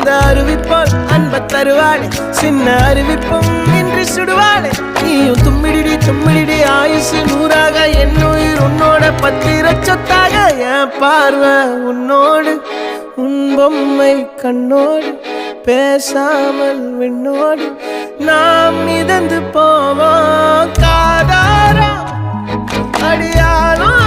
அந்த அறிவிப்பால் அன்ப தருவாளே சின்ன அறிவிப்பும் இன்றி சுடுவாளே நீயும் தும்மிடி தும்மிடி ஆயுசு நூறாக என் உயிர் உன்னோட பத்திர சொத்தாக என் பார்வை உன்னோடு உன் பொம்மை கண்ணோடு பேசாமல் விண்ணோடு நாம் மிதந்து போவோம் காதாரா அடியாலும்